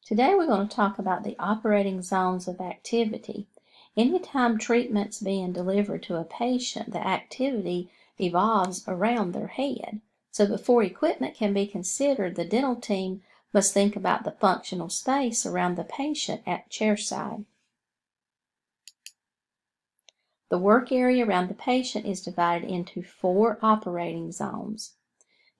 Today we're going to talk about the operating zones of activity. Anytime treatment's being delivered to a patient, the activity evolves around their head. So before equipment can be considered, the dental team must think about the functional space around the patient at chairside. The work area around the patient is divided into 4 operating zones.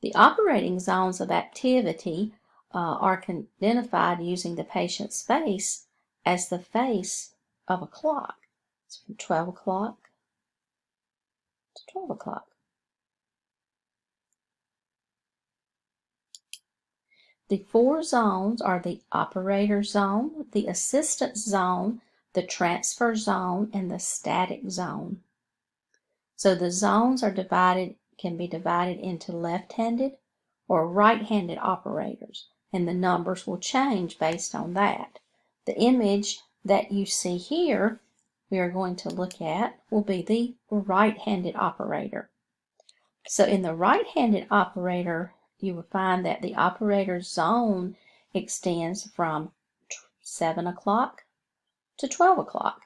The operating zones of activity are identified using the patient's face as the face of a clock. It's from 12 o'clock to 12 o'clock. The 4 zones are the operator zone, the assistant zone, the transfer zone, and the static zone. So the zones can be divided into left-handed or right-handed operators, and the numbers will change based on that. The image that you see here we are going to look at will be the right-handed operator. So in the right-handed operator, you will find that the operator zone extends from 7 o'clock to 12 o'clock.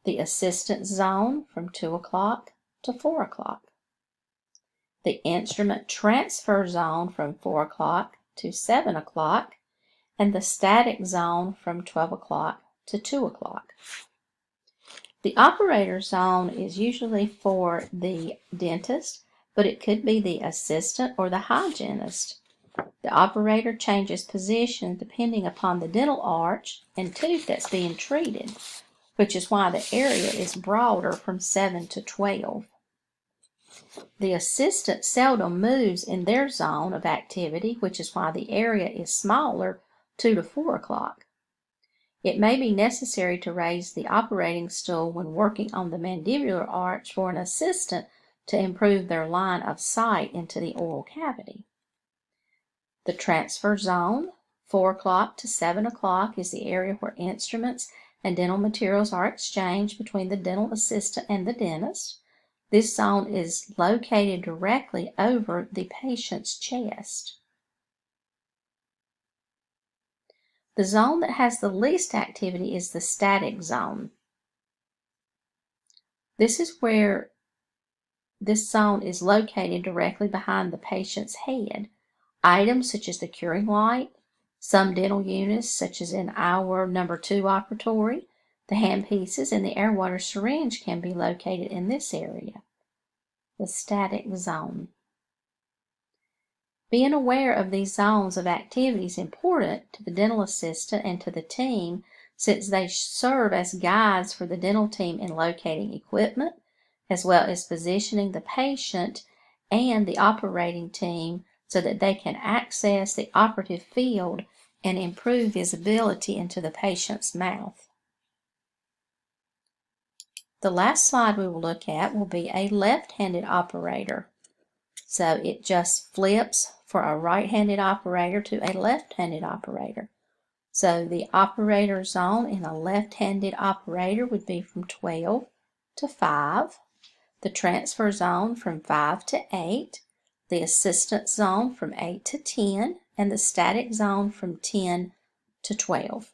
The assistant zone from 2 o'clock to 4 o'clock. The instrument transfer zone from 4 o'clock to 7 o'clock, and the static zone from 12 o'clock to 2 o'clock. The operator zone is usually for the dentist, but it could be the assistant or the hygienist. The operator changes position depending upon the dental arch and tooth that's being treated, which is why the area is broader from 7 to 12. The assistant seldom moves in their zone of activity, which is why the area is smaller, 2 to 4 o'clock. It may be necessary to raise the operating stool when working on the mandibular arch for an assistant to improve their line of sight into the oral cavity. The transfer zone, 4 o'clock to 7 o'clock, is the area where instruments and dental materials are exchanged between the dental assistant and the dentist. This zone is located directly over the patient's chest. The zone that has the least activity is the static zone. This is where this zone is located directly behind the patient's head. Items such as the curing light, some dental units such as in our number 2 operatory, the handpieces, and the air water syringe can be located in this area, the static zone. Being aware of these zones of activity is important to the dental assistant and to the team, since they serve as guides for the dental team in locating equipment, as well as positioning the patient and the operating team so that they can access the operative field and improve visibility into the patient's mouth. The last slide we will look at will be a left-handed operator. So it just flips for a right-handed operator to a left-handed operator. So the operator zone in a left-handed operator would be from 12 to 5, the transfer zone from 5 to 8, the assistant zone from 8 to 10, and the static zone from 10 to 12.